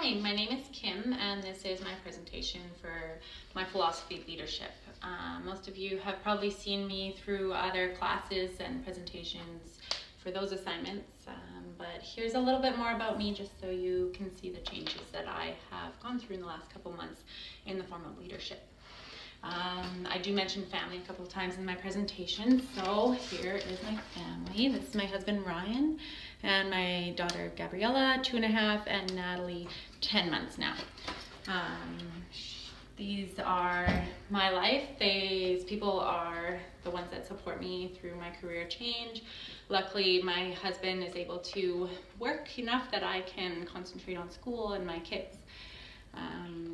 Hi, my name is Kim, and this is my presentation for my philosophy of leadership. Most of you have probably seen me through other classes and presentations for those assignments, but here's a little bit more about me just so you can see the changes that I have gone through in the last couple months in the form of leadership. I do mention family a couple of times in my presentation, so here is my family. This is my husband Ryan and my daughter Gabriella, 2.5, and Natalie, 10 months now. These are my life. These people are the ones that support me through my career change. Luckily, my husband is able to work enough that I can concentrate on school and my kids.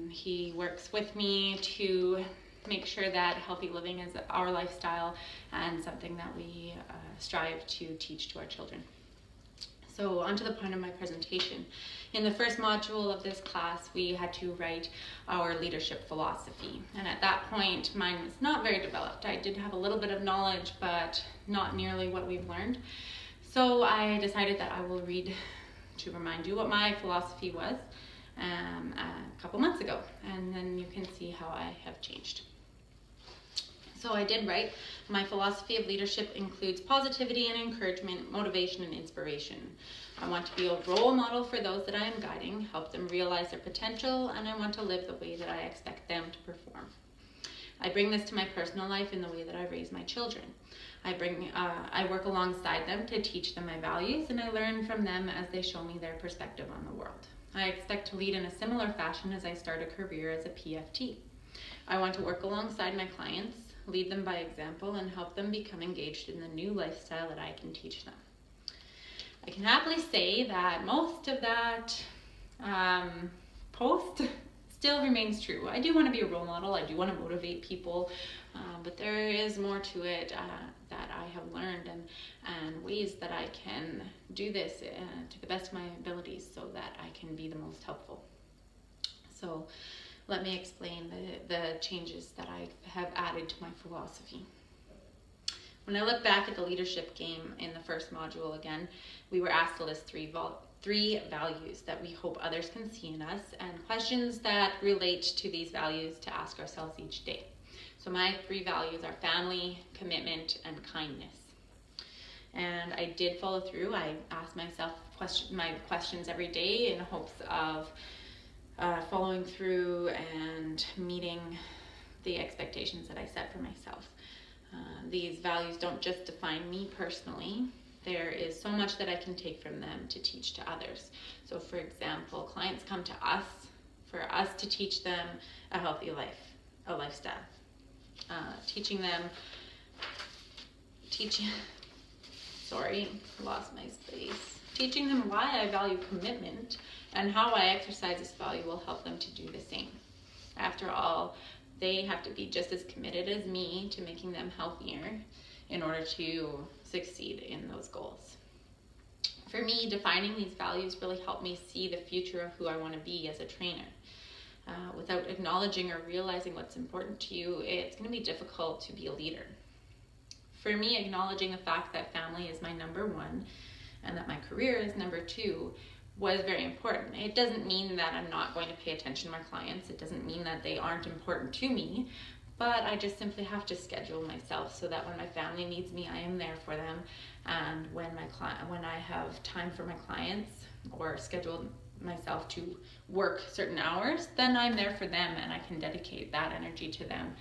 He works with me to make sure that healthy living is our lifestyle and something that we strive to teach to our children. So on to the point of my presentation. In the first module of this class, we had to write our leadership philosophy. And at that point, mine was not very developed. I did have a little bit of knowledge, but not nearly what we've learned. So I decided that I will read to remind you what my philosophy was a couple months ago. And then you can see how I have changed. So I did write, my philosophy of leadership includes positivity and encouragement, motivation and inspiration. I want to be a role model for those that I am guiding, help them realize their potential, and I want to live the way that I expect them to perform. I bring this to my personal life in the way that I raise my children. I work alongside them to teach them my values, and I learn from them as they show me their perspective on the world. I expect to lead in a similar fashion as I start a career as a PFT. I want to work alongside my clients, lead them by example, and help them become engaged in the new lifestyle that I can teach them. I can happily say that most of that post still remains true. I do want to be a role model, I do want to motivate people, but there is more to it that I have learned and ways that I can do this to the best of my abilities so that I can be the most helpful. So let me explain the changes that I have added to my philosophy. When I look back at the leadership game in the first module again, we were asked to list three values that we hope others can see in us and questions that relate to these values to ask ourselves each day. So my 3 values are family, commitment, and kindness. And I did follow through. I asked myself my questions every day in hopes of following through and meeting the expectations that I set for myself. These values don't just define me personally. There is so much that I can take from them to teach to others. So for example, clients come to us for us to teach them a healthy life, a lifestyle. Teaching them why I value commitment and how I exercise this value will help them to do the same. After all, they have to be just as committed as me to making them healthier in order to succeed in those goals. For me, defining these values really helped me see the future of who I want to be as a trainer. Without acknowledging or realizing what's important to you, it's going to be difficult to be a leader. For me, acknowledging the fact that family is my number 1 and that my career is number 2 was very important. It doesn't mean that I'm not going to pay attention to my clients. It doesn't mean that they aren't important to me, but I just simply have to schedule myself so that when my family needs me, I am there for them. And when I have time for my clients or schedule myself to work certain hours, then I'm there for them and I can dedicate that energy to them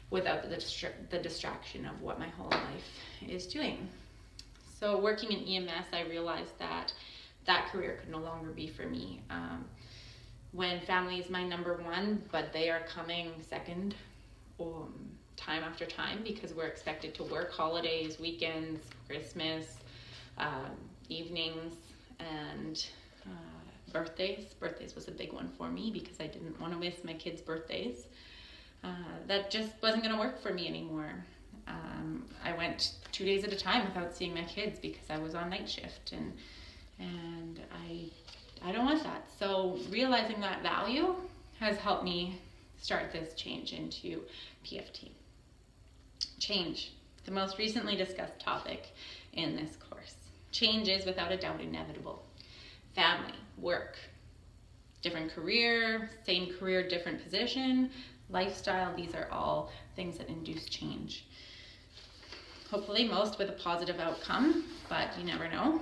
without the distraction of what my whole life is doing. So working in EMS, I realized that career could no longer be for me. When family is my number 1, but they are coming second time after time because we're expected to work holidays, weekends, Christmas, evenings, and birthdays. Birthdays was a big one for me because I didn't want to miss my kids' birthdays. That just wasn't going to work for me anymore. I went 2 days at a time without seeing my kids because I was on night shift, and I don't want that. So realizing that value has helped me start this change into PFT. Change, the most recently discussed topic in this course. Change is without a doubt inevitable. Family, work, different career, same career, different position, lifestyle. These are all things that induce change. Hopefully most with a positive outcome, but you never know.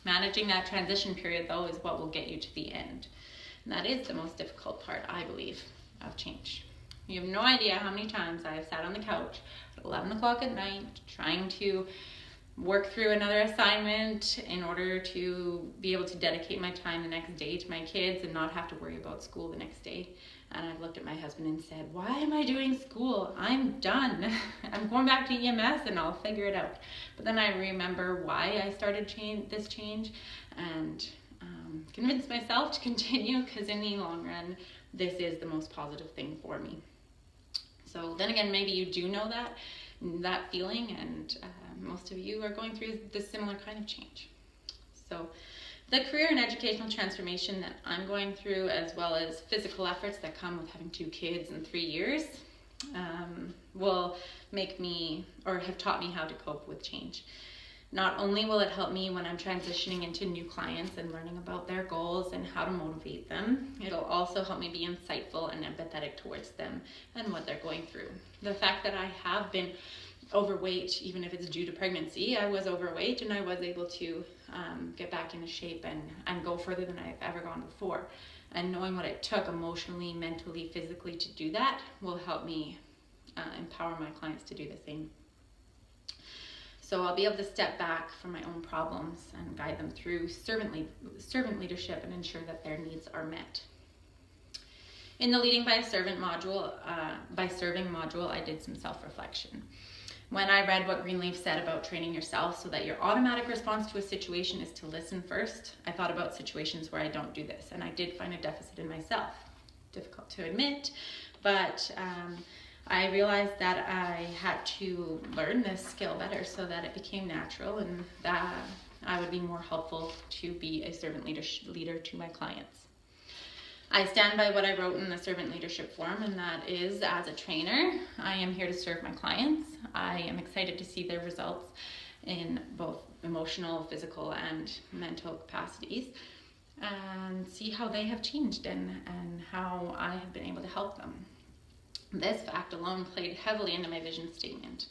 Managing that transition period though is what will get you to the end. And that is the most difficult part, I believe, of change. You have no idea how many times I have sat on the couch at 11 o'clock at night trying to work through another assignment in order to be able to dedicate my time the next day to my kids and not have to worry about school the next day. And I've looked at my husband and said, why am I doing school? I'm done. I'm going back to EMS and I'll figure it out. But then I remember why I started this change and convinced myself to continue, because in the long run, this is the most positive thing for me. So then again, maybe you do know that feeling, and most of you are going through this similar kind of change. So the career and educational transformation that I'm going through, as well as physical efforts that come with having 2 kids in 3 years, will make me, or have taught me how to cope with change. Not only will it help me when I'm transitioning into new clients and learning about their goals and how to motivate them, it'll also help me be insightful and empathetic towards them and what they're going through. The fact that I have been overweight, even if it's due to pregnancy, I was overweight and I was able to get back into shape and go further than I've ever gone before. And knowing what it took emotionally, mentally, physically to do that will help me empower my clients to do the same. So I'll be able to step back from my own problems and guide them through servant leadership and ensure that their needs are met. In the Leading by Serving module, I did some self-reflection. When I read what Greenleaf said about training yourself so that your automatic response to a situation is to listen first, I thought about situations where I don't do this, and I did find a deficit in myself. Difficult to admit, but I realized that I had to learn this skill better so that it became natural and that I would be more helpful to be a servant leader to my clients. I stand by what I wrote in the servant leadership form, and that is, as a trainer, I am here to serve my clients. I am excited to see their results in both emotional, physical, and mental capacities, and see how they have changed and how I have been able to help them. This fact alone played heavily into my vision statement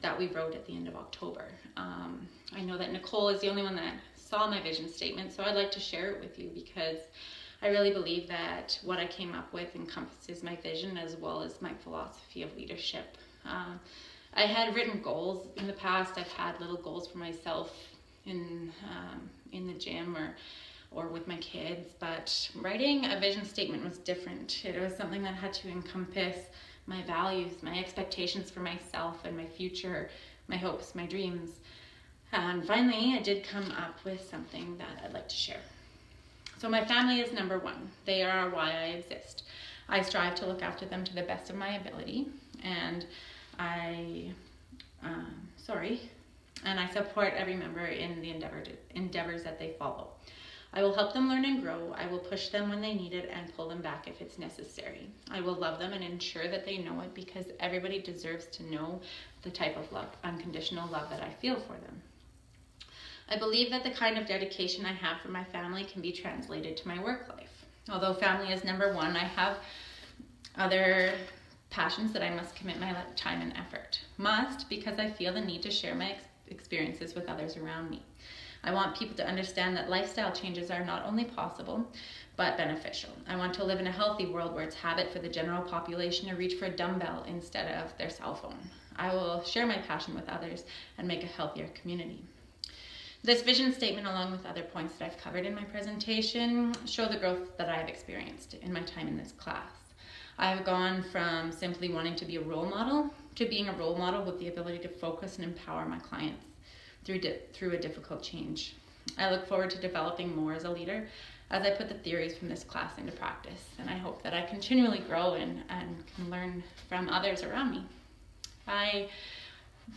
that we wrote at the end of October. I know that Nicole is the only one that saw my vision statement, so I'd like to share it with you because I really believe that what I came up with encompasses my vision as well as my philosophy of leadership. I had written goals in the past. I've had little goals for myself in the gym or with my kids, but writing a vision statement was different. It was something that had to encompass my values, my expectations for myself and my future, my hopes, my dreams. And finally, I did come up with something that I'd like to share. So my family is number one. They are why I exist. I strive to look after them to the best of my ability, and I support every member in the endeavors that they follow. I will help them learn and grow. I will push them when they need it and pull them back if it's necessary. I will love them and ensure that they know it, because everybody deserves to know the type of love, unconditional love that I feel for them. I believe that the kind of dedication I have for my family can be translated to my work life. Although family is number one, I have other passions that I must commit my time and effort. Must, because I feel the need to share my experiences with others around me. I want people to understand that lifestyle changes are not only possible, but beneficial. I want to live in a healthy world where it's habit for the general population to reach for a dumbbell instead of their cell phone. I will share my passion with others and make a healthier community. This vision statement, along with other points that I've covered in my presentation, show the growth that I have experienced in my time in this class. I have gone from simply wanting to be a role model to being a role model with the ability to focus and empower my clients through a difficult change. I look forward to developing more as a leader as I put the theories from this class into practice, and I hope that I continually grow and can learn from others around me. I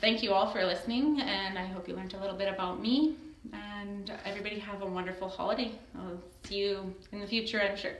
thank you all for listening, and I hope you learned a little bit about me, and everybody have a wonderful holiday. I'll see you in the future, I'm sure.